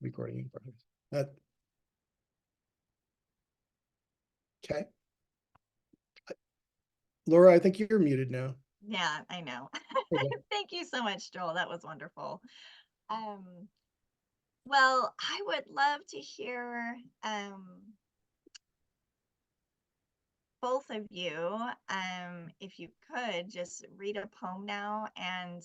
recording in progress. Okay. Laura, I think you're muted now. Yeah, I know. Okay. Thank you so much, Joel. That was wonderful. Well, I would love to hear both of you, if you could just read a poem now. And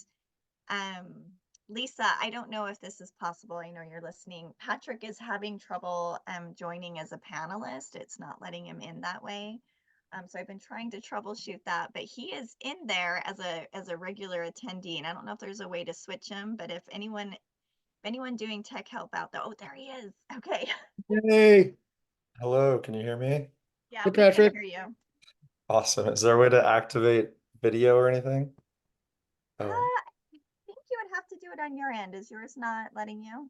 Lisa, I don't know if this is possible. I know you're listening. Patrick is having trouble joining as a panelist. It's not letting him in that way. So I've been trying to troubleshoot that, but he is in there as a regular attendee. And I don't know if there's a way to switch him, but if anyone doing tech help out there, oh, there he is. Okay. Hey, Hello, can you hear me? Yeah, Hey, we can Patrick. hear you. Awesome. Is there a way to activate video or anything? I Oh, think you would have to do it on your end. Is yours not letting you?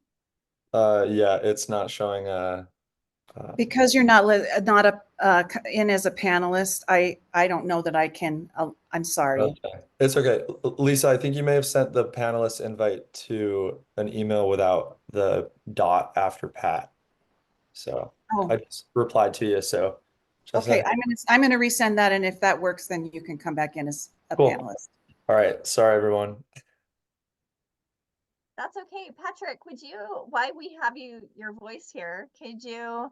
yeah, it's not showing Because you're not in as a panelist, I don't know that I can. I'm sorry. okay. It's okay. Lisa, I think you may have sent the panelist invite to an email without the dot after Pat. So Oh, I just replied to you. So just okay. I'm gonna resend that, and if that works, then you can come back in as a Cool. panelist. All right. Sorry, everyone. That's okay. Patrick, would you, why we have your voice here, could you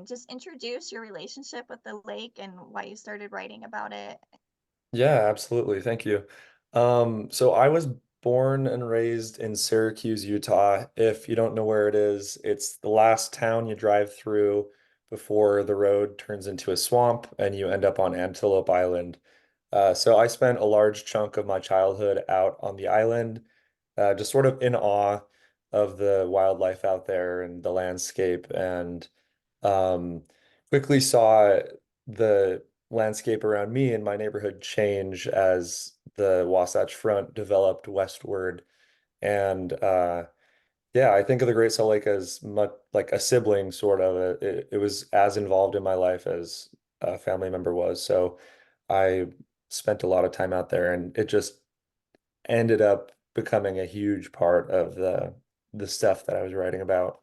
just introduce your relationship with the lake and why you started writing about it? Yeah, absolutely. Thank you. So I was born and raised in Syracuse, Utah. If you don't know where it is, it's the last town you drive through before the road turns into a swamp and you end up on Antelope Island. So I spent a large chunk of my childhood out on the island, just sort of in awe of the wildlife out there and the landscape, and um, quickly saw the landscape around me in my neighborhood change as the Wasatch Front developed westward. And yeah, I think of the Great Salt Lake as much like a sibling, sort of. It was as involved in my life as a family member was. So I spent a lot of time out there, and it just ended up becoming a huge part of the stuff that I was writing about.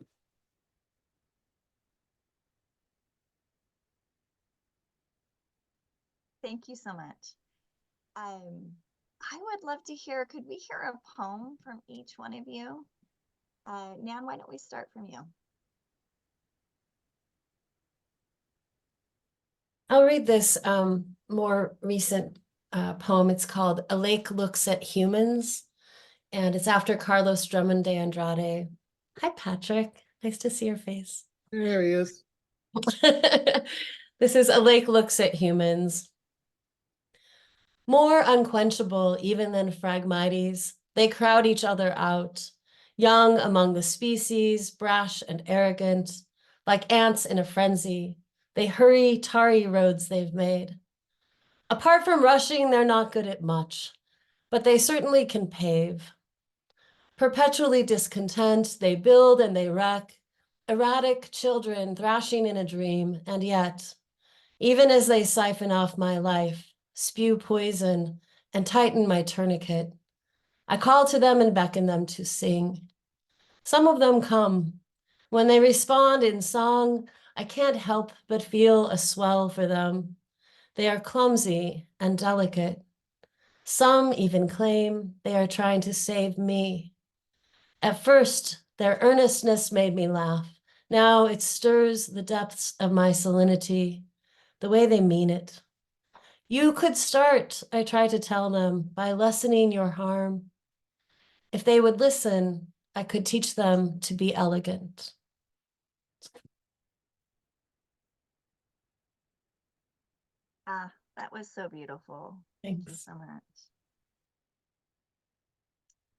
Thank you so much. I would love to hear, could we hear a poem from each one of you? Nan, why don't we start from you? I'll read this more recent poem. It's called A Lake Looks at Humans, and it's after Carlos Drummond de Andrade. Hi, Patrick. Nice to see your face. There he is. This is A Lake Looks at Humans. More unquenchable even than Phragmites, they crowd each other out, young among the species, brash and arrogant, like ants in a frenzy. They hurry tarry roads they've made. Apart from rushing, they're not good at much, but they certainly can pave. Perpetually discontent, they build and they wreck, erratic children thrashing in a dream, and yet, even as they siphon off my life, spew poison, and tighten my tourniquet, I call to them and beckon them to sing. Some of them come. When they respond in song, I can't help but feel a swell for them. They are clumsy and delicate. Some even claim they are trying to save me. At first, their earnestness made me laugh. Now it stirs the depths of my salinity, the way they mean it. You could start, I try to tell them, by lessening your harm. If they would listen, I could teach them to be elegant. Ah, that was so beautiful. Thank you so much.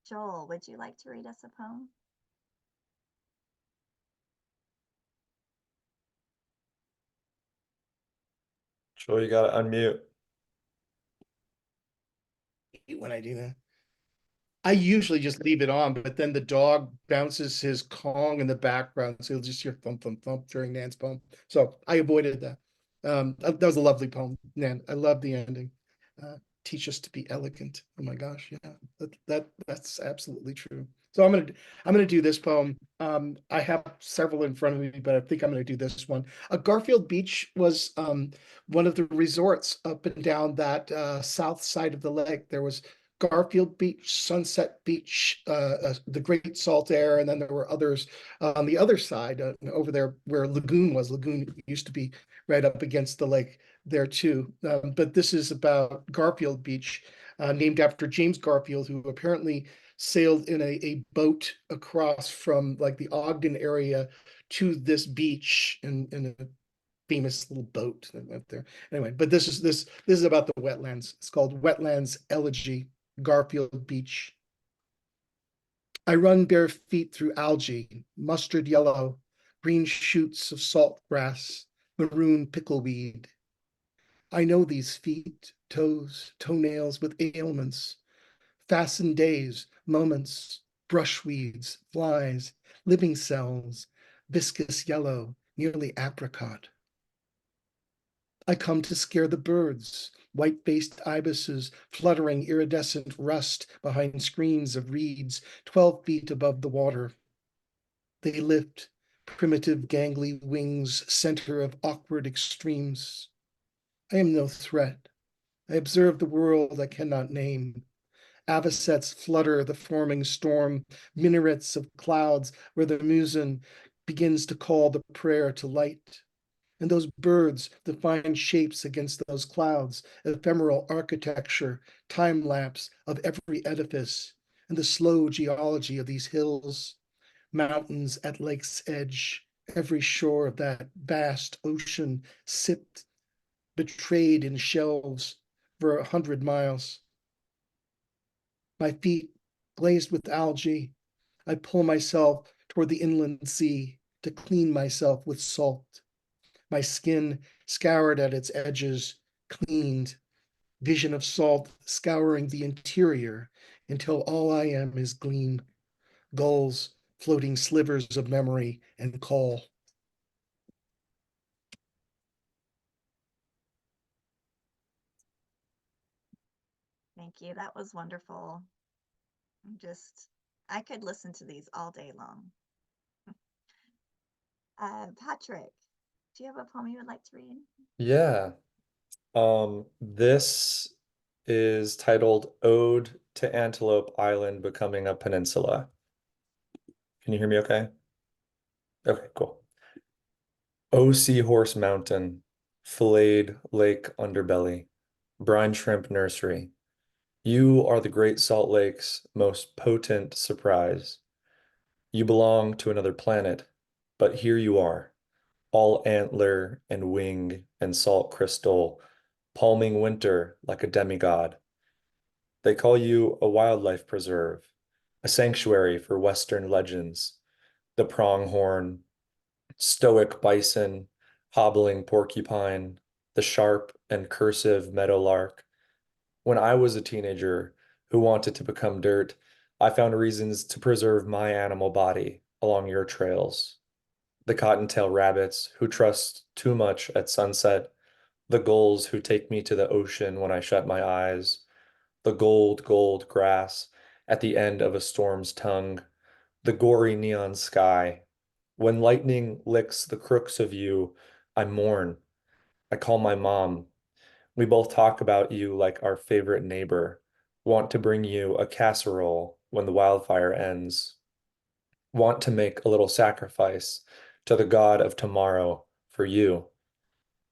Joel, would you like to read us a poem? Joel, you gotta unmute. When I do that, I usually just leave it on, but then the dog bounces his Kong in the background, so you'll just hear thump, thump, thump during Nan's poem. So I avoided that. That was a lovely poem, Nan. I love the ending. Teach us to be elegant. Oh my gosh, yeah, that's absolutely true. So I'm gonna do this poem. I have several in front of me, but I think I'm gonna do this one. Garfield Beach was one of the resorts up and down that south side of the lake. There was Garfield Beach, Sunset Beach, the Great Salt Air, and then there were others on the other side over there where Lagoon was. Lagoon used to be right up against the lake there too. But this is about Garfield Beach, named after James Garfield, who apparently sailed in a boat across from like the Ogden area to this beach in a famous little boat that went there. Anyway, but this is about the wetlands. It's called Wetlands Elegy, Garfield Beach. I run bare feet through algae, mustard yellow, green shoots of salt grass, maroon pickleweed. I know these feet, toes, toenails with ailments, fastened days, moments, brushweeds, flies, living cells, viscous yellow, nearly apricot. I come to scare the birds, white-faced ibises fluttering iridescent rust behind screens of reeds 12 feet above the water. They lift, primitive gangly wings, center of awkward extremes. I am no threat. I observe the world I cannot name. Avocets flutter the forming storm, minarets of clouds where the muezzin begins to call the prayer to light. And those birds define shapes against those clouds, ephemeral architecture, time lapse of every edifice, and the slow geology of these hills, mountains at lake's edge, every shore of that vast ocean sipped, betrayed in shelves for 100 miles. My feet glazed with algae, I pull myself toward the inland sea to clean myself with salt. My skin scoured at its edges, cleaned, vision of salt scouring the interior until all I am is gleam, gulls floating slivers of memory and call. Thank you. That was wonderful. I could listen to these all day long. Patrick, do you have a poem you would like to read? Yeah. This is titled Ode to Antelope Island Becoming a Peninsula. Can you hear me okay? Okay, cool. O Seahorse Mountain, filleted lake underbelly, brine shrimp nursery. You are the Great Salt Lake's most potent surprise. You belong to another planet, but here you are, all antler and wing and salt crystal, palming winter like a demigod. They call you a wildlife preserve, a sanctuary for Western legends, the pronghorn, stoic bison, hobbling porcupine, the sharp and cursive meadowlark. When I was a teenager who wanted to become dirt, I found reasons to preserve my animal body along your trails. The cottontail rabbits who trust too much at sunset, the gulls who take me to the ocean when I shut my eyes, the gold grass at the end of a storm's tongue, the gory neon sky. When lightning licks the crooks of you, I mourn. I call my mom. We both talk about you like our favorite neighbor, want to bring you a casserole when the wildfire ends, want to make a little sacrifice to the God of tomorrow for you.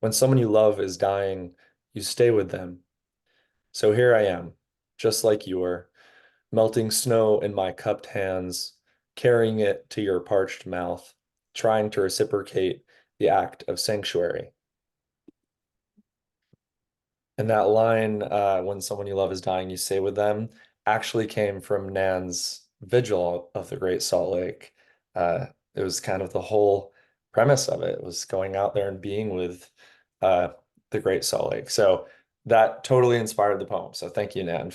When someone you love is dying, you stay with them. So here I am, just like you were, melting snow in my cupped hands, carrying it to your parched mouth, trying to reciprocate the act of sanctuary. And that line, when someone you love is dying, you stay with them, actually came from Nan's vigil of the Great Salt Lake. It was kind of the whole premise of it was going out there and being with uh, the Great Salt Lake. So that totally inspired the poem. So thank you, Nan,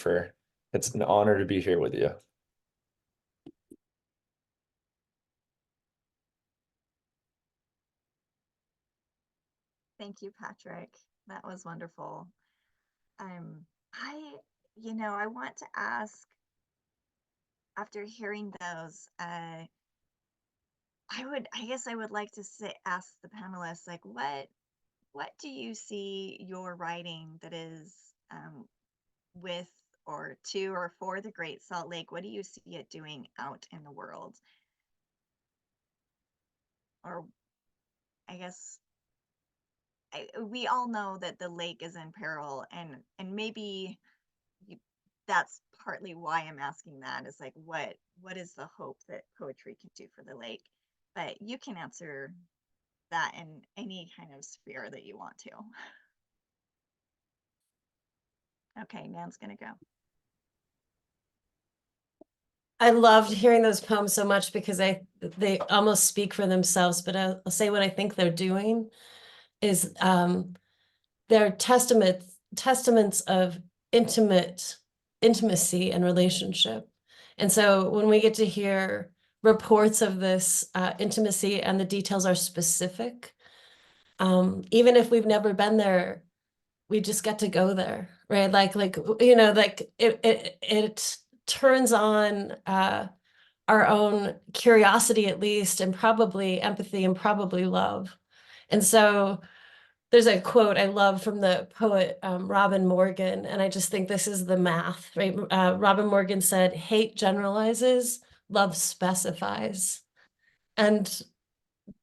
it's an honor to be here with you. Thank you, Patrick. That was wonderful. I want to ask, after hearing those, I guess I would like to ask the panelists, like, what do you see your writing that is with or to or for the Great Salt Lake? What do you see it doing out in the world? Or I guess we all know that the lake is in peril, and maybe that's partly why I'm asking that, is like, what is the hope that poetry can do for the lake? But you can answer that in any kind of sphere that you want to. Okay, Nan's gonna go. I loved hearing those poems so much because they almost speak for themselves, but I'll say what I think they're doing is they're testaments of intimacy and relationship. And so when we get to hear reports of this intimacy and the details are specific, even if we've never been there, we just get to go there, right? Like like it turns on our own curiosity at least, and probably empathy and probably love. And so there's a quote I love from the poet Robin Morgan, and I just think this is the math, right? Robin Morgan said, "Hate generalizes, love specifies." And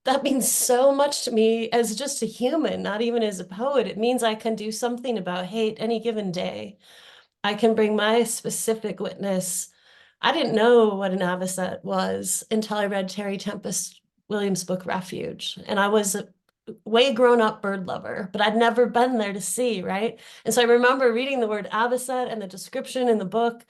that means so much to me as just a human, not even as a poet. It means I can do something about hate any given day. I can bring my specific witness. I didn't know what an avocet was until I read Terry Tempest Williams' book Refuge. And I was a way grown up bird lover, but I'd never been there to see, right? And so I remember reading the word avocet and the description in the book,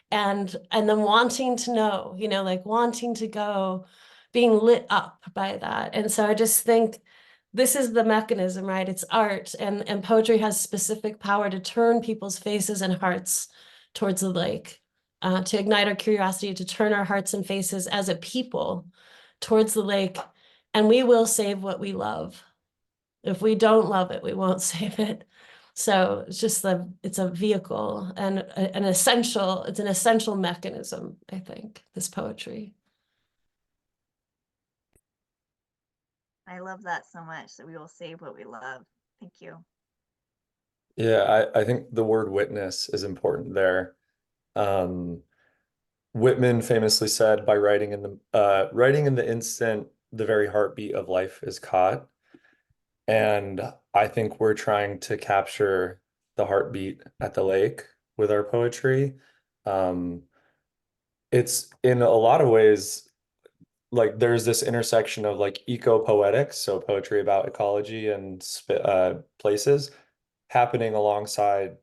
and then wanting to know, like wanting to go, being lit up by that. And so I just think this is the mechanism, right? It's art, and poetry has specific power to turn people's faces and hearts towards the lake, to ignite our curiosity, to turn our hearts and faces as a people towards the lake, and we will save what we love. If we don't love it, we won't save it. So it's just it's a vehicle and it's an essential mechanism, I think, this poetry. I love that so much, that we will save what we love. Thank you. Yeah, I think the word witness is important there. Whitman famously said, by writing in the instant, the very heartbeat of life is caught. And I think we're trying to capture the heartbeat at the lake with our poetry. It's in a lot of ways, like there's this intersection of like eco-poetics, so poetry about ecology and places, happening alongside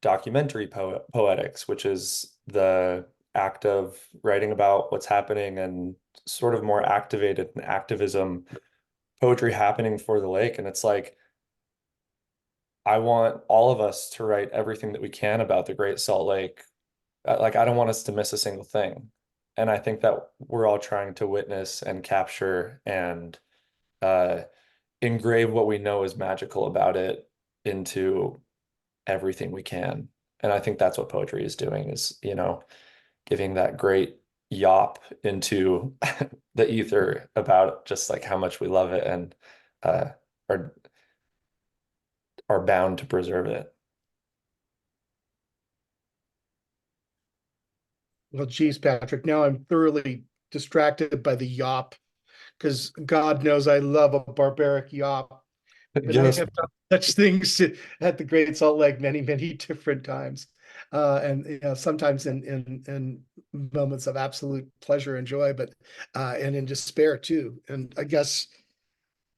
documentary poetics, which is the act of writing about what's happening and sort of more activated and activism poetry happening for the lake. And it's like, I want all of us to write everything that we can about the Great Salt Lake. Like, I don't want us to miss a single thing. And I think that we're all trying to witness and capture and engrave what we know is magical about it into everything we can. And I think that's what poetry is doing, is, giving that great yop into the ether about just like how much we love it and are bound to preserve it. Well, geez, Patrick, now I'm thoroughly distracted by the yop, because God knows I love a barbaric yop. But Give I us have done such things at the Great Salt Lake many, many different times. And sometimes in moments of absolute pleasure and joy, but and in despair too. And I guess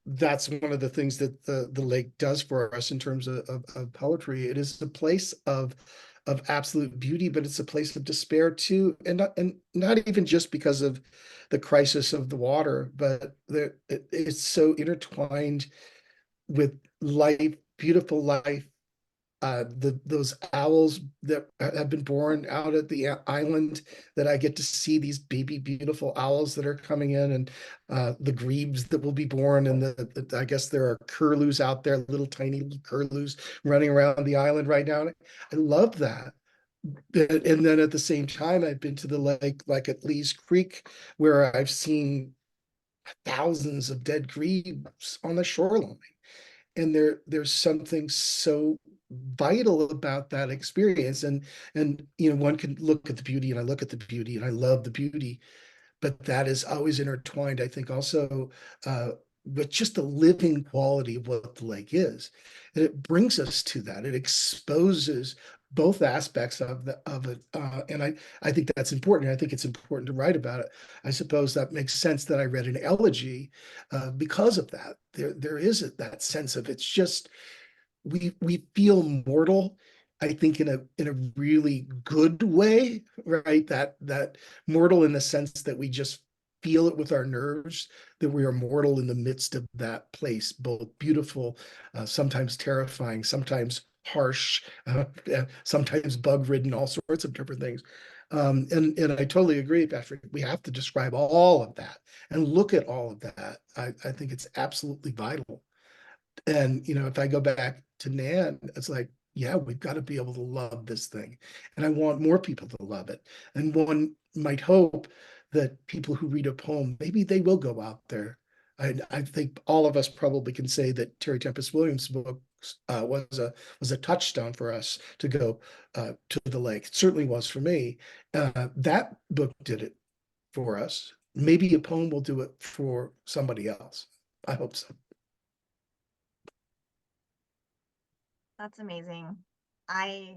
that's one of the things that the lake does for us in terms of poetry. It is a place of absolute beauty, but it's a place of despair too, and not even just because of the crisis of the water, but it's so intertwined with life, beautiful life. Those owls that have been born out at the island, that I get to see these baby beautiful owls that are coming in, and the grebes that will be born, and I guess there are curlews out there, little tiny little curlews running around the island right now. I love that. And then at the same time, I've been to the lake, like at Lee's Creek, where I've seen thousands of dead grebes on the shoreline. And there's something so vital about that experience. And one can look at the beauty, and I look at the beauty, and I love the beauty, but that is always intertwined, I think, also with just the living quality of what the lake is. And it brings us to that. It exposes both aspects of it. And I think that's important. I think it's important to write about it. I suppose that makes sense that I read an elegy because of that. There is that sense of it's just we feel mortal, I think, in a really good way, right? That mortal in the sense that we just feel it with our nerves, that we are mortal in the midst of that place, both beautiful, sometimes terrifying, sometimes harsh, sometimes bug-ridden, all sorts of different things. And I totally agree, Patrick. We have to describe all of that and look at all of that. I think it's absolutely vital. And if I go back to Nan, it's like, yeah, we've got to be able to love this thing. And I want more people to love it. And one might hope that people who read a poem, maybe they will go out there. I think all of us probably can say that Terry Tempest Williams' book was a touchstone for us to go to the lake. It certainly was for me. That book did it for us. Maybe a poem will do it for somebody else. I hope so. That's amazing. I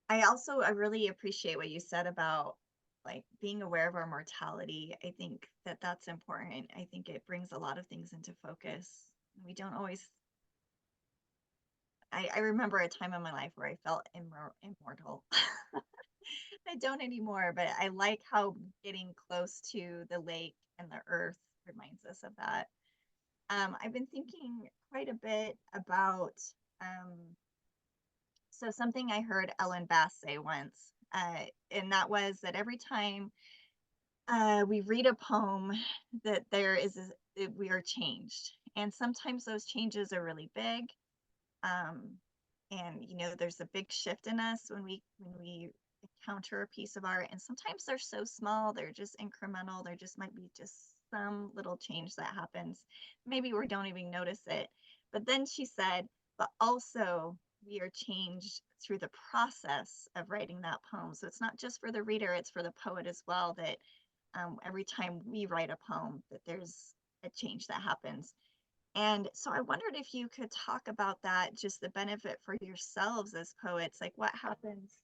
I really appreciate what you said about like being aware of our mortality. I think that that's important. I think it brings a lot of things into focus. We don't always. I remember a time in my life where I felt immortal. I don't anymore, but I like how getting close to the lake and the earth reminds us of that. I've been thinking quite a bit about so something I heard Ellen Bass say once, and that was that every time we read a poem, that we are changed, and sometimes those changes are really big, um, and there's a big shift in us when we encounter a piece of art, and sometimes they're so small, they're just incremental, there just might be just some little change that happens, maybe we don't even notice it. But then she said, but also we are changed through the process of writing that poem, so it's not just for the reader, it's for the poet as well, that every time we write a poem that there's a change that happens. And so I wondered if you could talk about that, just the benefit for yourselves as poets, like what happens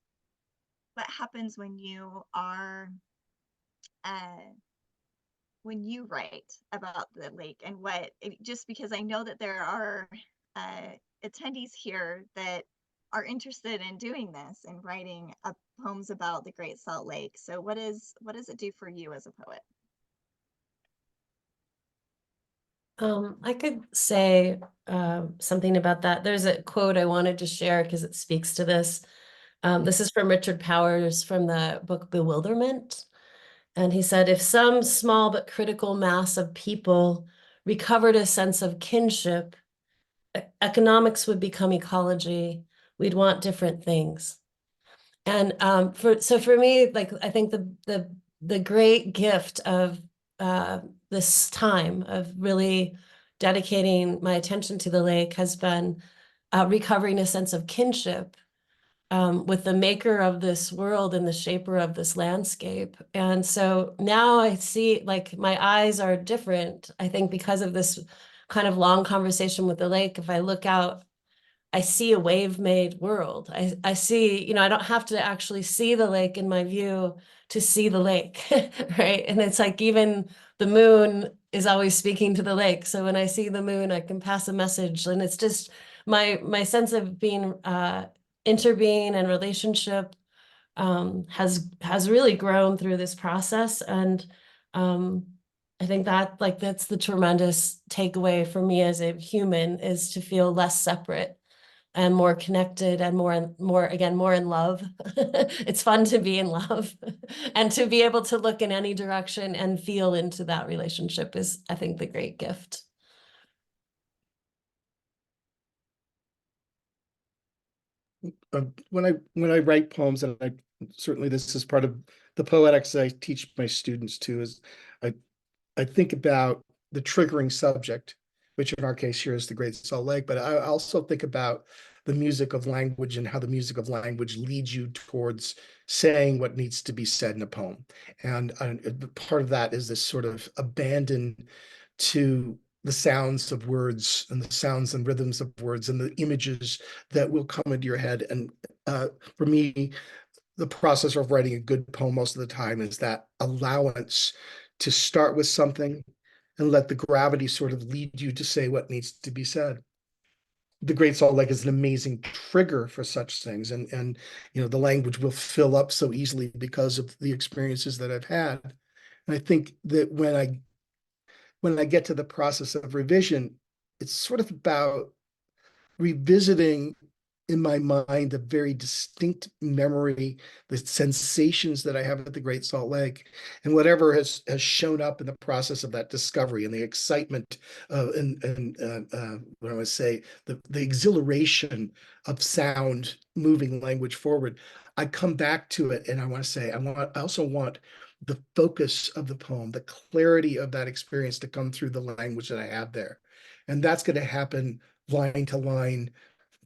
when you are when you write about the lake, and just because I know that there are attendees here that are interested in doing this and writing poems about the Great Salt Lake. So what does it do for you as a poet? I could say something about that. There's a quote I wanted to share because it speaks to this. This is from Richard Powers from the book Bewilderment. And he said, if some small but critical mass of people recovered a sense of kinship, economics would become ecology. We'd want different things. And for me, like I think the great gift of this time of really dedicating my attention to the lake has been recovering a sense of kinship with the maker of this world and the shaper of this landscape. And so now I see, like, my eyes are different, I think, because of this kind of long conversation with the lake. If I look out, I see a wave-made world. I see, I don't have to actually see the lake in my view to see the lake, right? And it's like even the moon is always speaking to the lake. So when I see the moon, I can pass a message. And it's just my sense of being interbeing and relationship has really grown through this process. And I think that that's the tremendous takeaway for me as a human, is to feel less separate and more connected and more in love. It's fun to be in love and to be able to look in any direction and feel into that relationship is, I think, the great gift. when I write poems, and I certainly this is part of the poetics I teach my students too, is I I think about the triggering subject, which in our case here is the Great Salt Lake, but I also think about the music of language and how the music of language leads you towards saying what needs to be said in a poem. And part of that is this sort of abandon to the sounds of words and the sounds and rhythms of words and the images that will come into your head. And for me, the process of writing a good poem most of the time is that allowance to start with something and let the gravity sort of lead you to say what needs to be said. The Great Salt Lake is an amazing trigger for such things, and the language will fill up so easily because of the experiences that I've had. And I think that when I get to the process of revision, it's sort of about revisiting in my mind the very distinct memory, the sensations that I have at the Great Salt Lake, and whatever has shown up in the process of that discovery and the excitement and what I would say, the exhilaration of sound moving language forward. I come back to it and I want to say, I also want the focus of the poem, the clarity of that experience to come through the language that I have there. And that's going to happen line to line,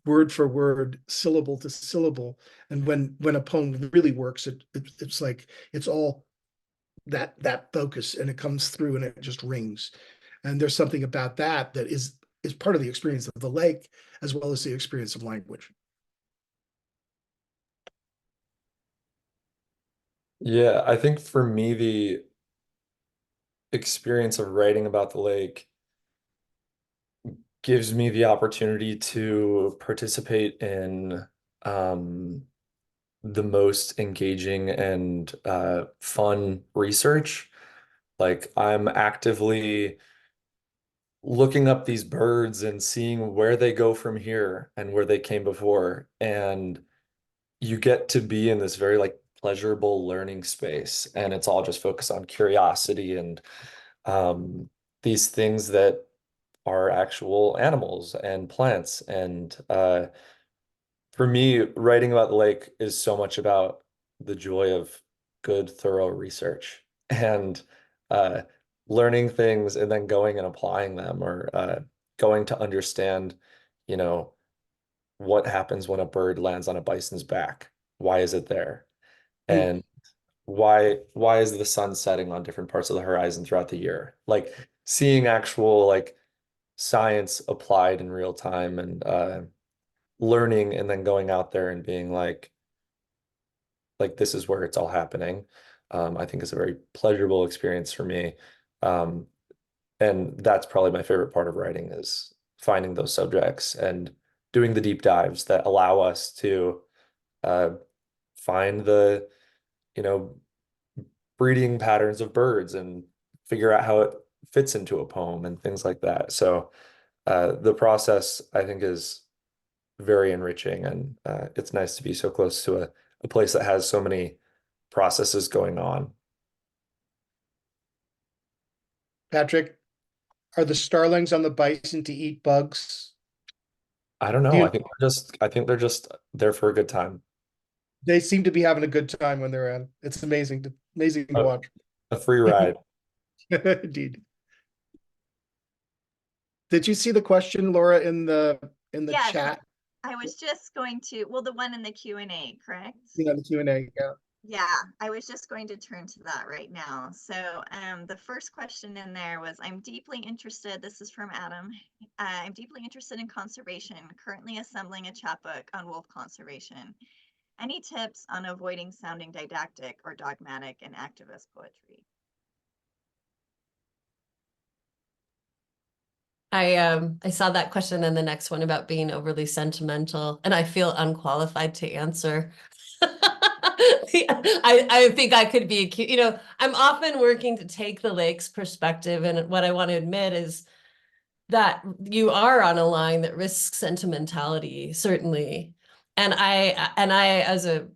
word for word, syllable to syllable. And when a poem really works, it's like it's all that focus, and it comes through and it just rings. And there's something about that is part of the experience of the lake as well as the experience of language. Yeah, I think for me, the experience of writing about the lake gives me the opportunity to participate in the most engaging and fun research. Like I'm actively looking up these birds and seeing where they go from here and where they came before. And you get to be in this very like pleasurable learning space. And it's all just focused on curiosity and these things that are actual animals and plants. And for me, writing about the lake is so much about the joy of good, thorough research and uh, learning things and then going and applying them or going to understand, you know, what happens when a bird lands on a bison's back? Why is it there? Mm. And why is the sun setting on different parts of the horizon throughout the year? Like seeing actual like science applied in real time and learning and then going out there and being like this is where it's all happening. I think is a very pleasurable experience for me. Um, and that's probably my favorite part of writing is finding those subjects and doing the deep dives that allow us to uh, find the, you know, breeding patterns of birds and figure out how it fits into a poem and things like that. So the process I think is very enriching and it's nice to be so close to a place that has so many processes going on. Patrick, are the starlings on the bison to eat bugs? I don't Do know. you, I think they're just there for a good time. they seem to be having a good time when they're in. It's amazing to A, watch. a free ride. Indeed. Did you see the question, Laura, in the Yes, chat? I was just going to, well, the one in the Q&A, correct? The Q&A. Yeah. Yeah, I was just going to turn to that right now. So the first question in there was, I'm deeply interested, this is from Adam, I'm deeply interested in conservation, currently assembling a chapbook on wolf conservation. Any tips on avoiding sounding didactic or dogmatic in activist poetry? I saw that question and the next one about being overly sentimental, and I feel unqualified to answer. I think I could be accused, I'm often working to take the lake's perspective, and what I want to admit is that you are on a line that risks sentimentality, certainly. And I, as a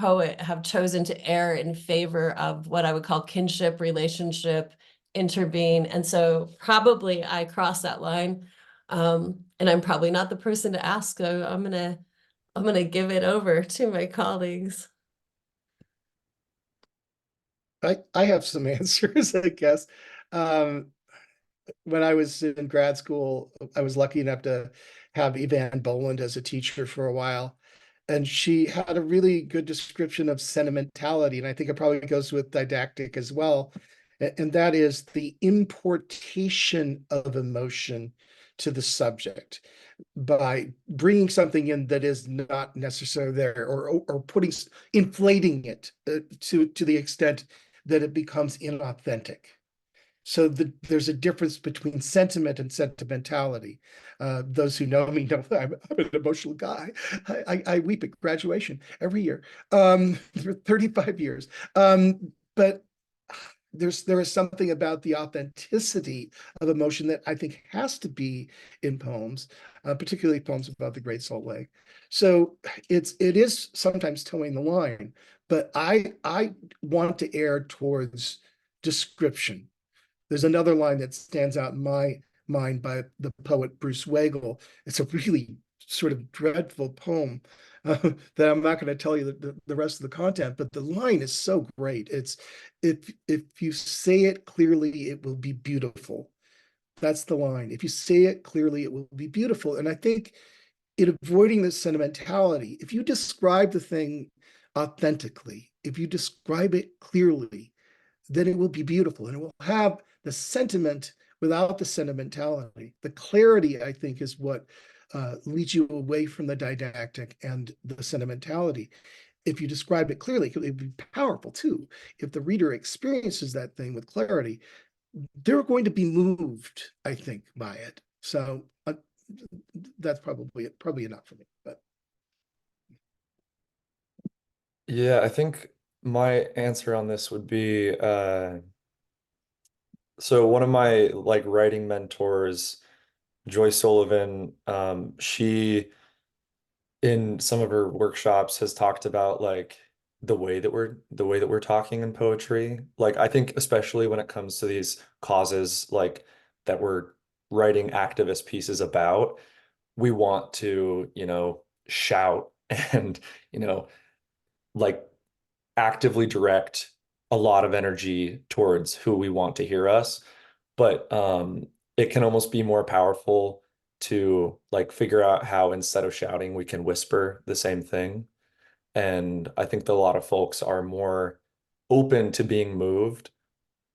poet, have chosen to err in favor of what I would call kinship, relationship, intervene. And so probably I cross that line. And I'm probably not the person to ask. So I'm going to give it over to my colleagues. I have some answers, I guess. When I was in grad school, I was lucky enough to have Evan Boland as a teacher for a while. And she had a really good description of sentimentality. And I think it probably goes with didactic as well. And that is the importation of emotion to the subject by bringing something in that is not necessarily there, or inflating it to the extent that it becomes inauthentic. So there's a difference between sentiment and sentimentality. Those who know me know that I'm an emotional guy. I weep at graduation every year for 35 years. But there is something about the authenticity of emotion that I think has to be in poems, particularly poems about the Great Salt Lake. So it is sometimes towing the line, but I want to err towards description. There's another line that stands out in my mind by the poet Bruce Wagle. It's a really sort of dreadful poem that I'm not going to tell you the rest of the content, but the line is so great. It's if you say it clearly, it will be beautiful. That's the line. If you say it clearly, it will be beautiful. And I think in avoiding this sentimentality, if you describe the thing authentically, if you describe it clearly, then it will be beautiful and it will have the sentiment without the sentimentality. The clarity, I think, is what leads you away from the didactic and the sentimentality. If you describe it clearly, it would be powerful too. If the reader experiences that thing with clarity, they're going to be moved, I think, by it. So that's probably enough for me. But Yeah, I think my answer on this would be so one of my like writing mentors, Joy Sullivan, she in some of her workshops has talked about like the way that we're talking in poetry. Like I think especially when it comes to these causes like that we're writing activist pieces about, we want to, shout and, like actively direct a lot of energy towards who we want to hear us. But it can almost be more powerful to like figure out how instead of shouting, we can whisper the same thing. And I think that a lot of folks are more open to being moved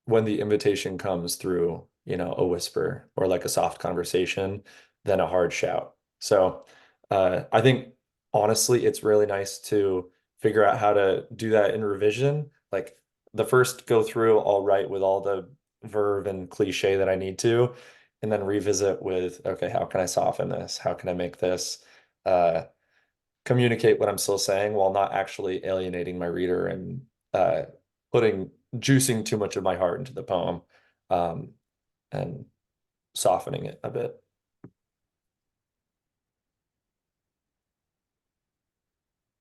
when the invitation comes through, a whisper or like a soft conversation than a hard shout. So I think honestly, it's really nice to figure out how to do that in revision. Like the first go through, I'll write with all the verve and cliche that I need to, and then revisit with, okay, how can I soften this? How can I make this uh, communicate what I'm still saying while not actually alienating my reader and uh, juicing too much of my heart into the poem, um, and softening it a bit.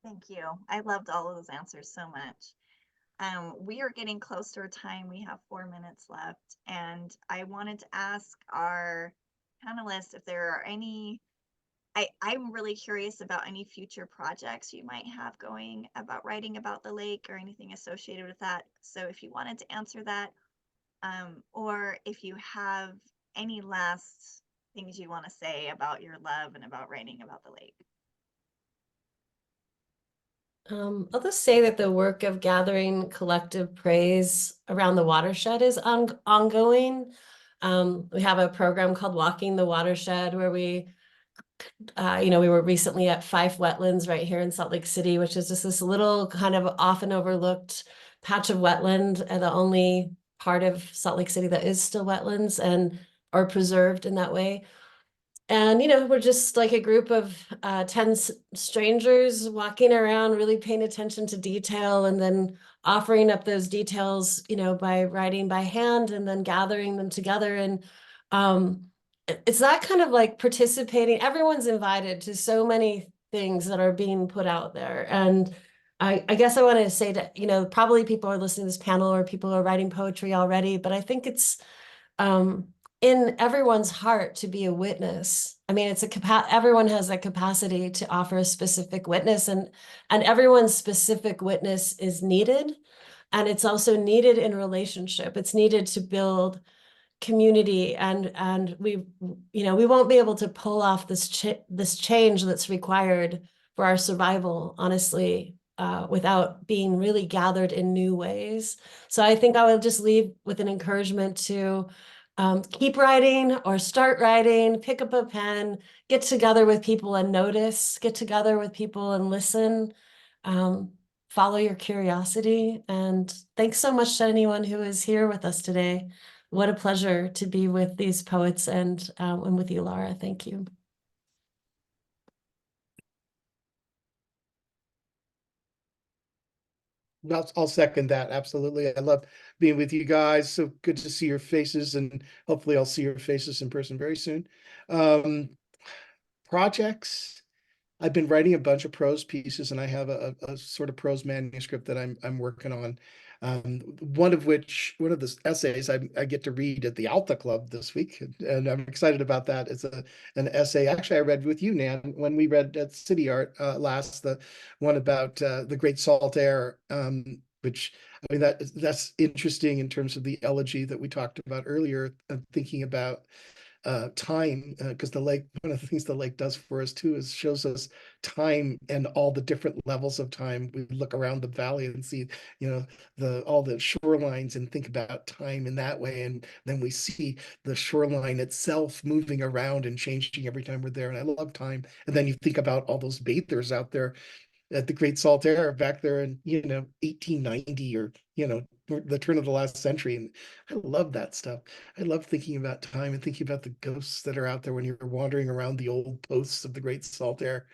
Thank you. I loved all of those answers so much. We are getting close to our time. We have 4 minutes left, and I wanted to ask our panelists if there are any. I'm really curious about any future projects you might have going about writing about the lake or anything associated with that. So if you wanted to answer that, or if you have any last things you want to say about your love and about writing about the lake. I'll just say that the work of gathering collective praise around the watershed is ongoing. We have a program called Walking the Watershed where we were recently at Fife Wetlands right here in Salt Lake City, which is just this little kind of often overlooked patch of wetland and the only part of Salt Lake City that is still wetlands and or preserved in that way. And, we're just like a group of 10 strangers walking around, really paying attention to detail and then offering up those details, by writing by hand and then gathering them together. And it's that kind of like participating. Everyone's invited to so many things that are being put out there. And I guess I want to say that, probably people are listening to this panel or people are writing poetry already, but I think it's in everyone's heart to be a witness. I mean, it's everyone has that capacity to offer a specific witness, and everyone's specific witness is needed. And it's also needed in relationship. It's needed to build community, and we won't be able to pull off this change that's required for our survival, honestly, without being really gathered in new ways. So I think I would just leave with an encouragement to keep writing or start writing, pick up a pen, get together with people and notice, get together with people and listen, follow your curiosity. And thanks so much to anyone who is here with us today. What a pleasure to be with these poets and with you, Laura. Thank you. I'll second that. Absolutely. I love being with you guys. So good to see your faces, and hopefully I'll see your faces in person very soon. Projects. I've been writing a bunch of prose pieces, and I have a sort of prose manuscript that I'm working on. One of the essays I get to read at the Alta Club this week, and I'm excited about that. It's an essay. Actually, I read with you, Nan, when we read at City Art last, the one about the Great Salt Air, which, I mean, that's interesting in terms of the elegy that we talked about earlier, thinking about time, because the lake, one of the things the lake does for us too is shows us time and all the different levels of time. We look around the valley and see, all the shorelines, and think about time in that way, and then we see the shoreline itself moving around and changing every time we're there. And I love time. And then you think about all those bathers out there at the Great Salt Air back there in 1890, or the turn of the last century. And I love that stuff. I love thinking about time and thinking about the ghosts that are out there when you're wandering around the old posts of the Great Salt Air.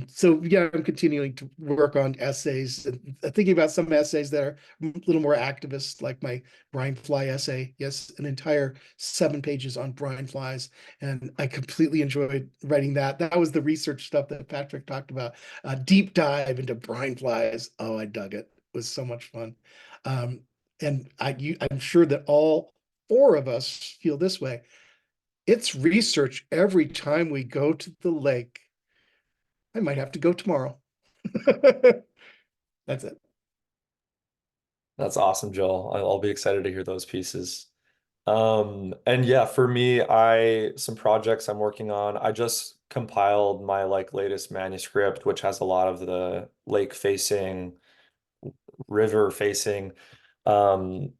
So yeah, I'm continuing to work on essays, and thinking about some essays that are a little more activist, like my brine fly essay. Yes, an entire 7 pages on brine flies, and I completely enjoyed writing that. That was the research stuff that Patrick talked about. A deep dive into brine flies. Oh, I dug it. It was so much fun. And I'm sure that all 4 of us feel this way. It's research every time we go to the lake. I might have to go tomorrow. That's it. That's awesome, Joel. I'll be excited to hear those pieces. And yeah, for me, some projects I'm working on. I just compiled my latest manuscript, which has a lot of the lake facing, river facing poems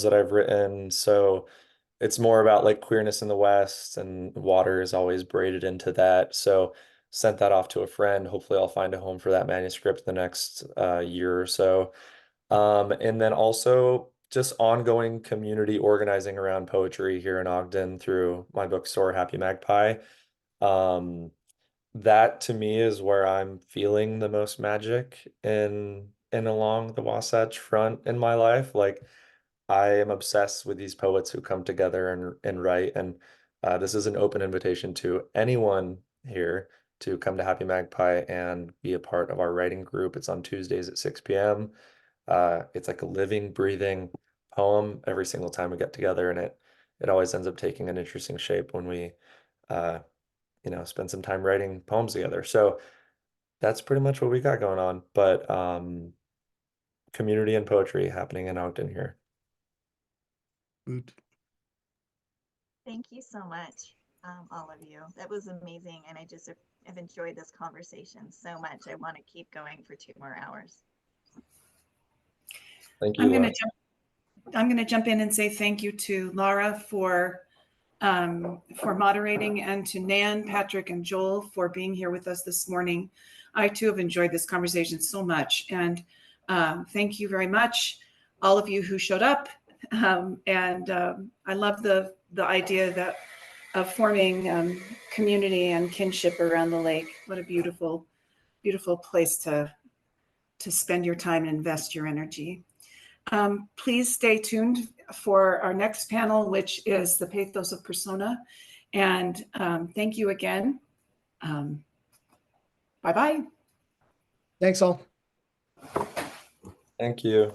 that I've written. So it's more about queerness in the West, and water is always braided into that. So sent that off to a friend. Hopefully I'll find a home for that manuscript the next year or so. And then also just ongoing community organizing around poetry here in Ogden through my bookstore, Happy Magpie. That to me is where I'm feeling the most magic in along the Wasatch Front in my life. I am obsessed with these poets who come together and write. And this is an open invitation to anyone here to come to Happy Magpie and be a part of our writing group. It's on Tuesdays at 6 p.m. It's like a living, breathing poem every single time we get together, and it always ends up taking an interesting shape when we spend some time writing poems together. So that's pretty much what we got going on. But community and poetry happening in Ogden here. Good. Thank you so much, all of you. That was amazing, and I've enjoyed this conversation so much. I want to keep going for 2 more hours. Thank you. I'm going to jump in and say thank you to Laura for moderating, and to Nan, Patrick, and Joel for being here with us this morning. I too have enjoyed this conversation so much, and thank you very much, all of you who showed up. I love the idea of forming community and kinship around the lake. What a beautiful, beautiful place to spend your time and invest your energy. Please stay tuned for our next panel, which is the pathos of persona. And thank you again. Bye-bye. Thanks all. Thank you.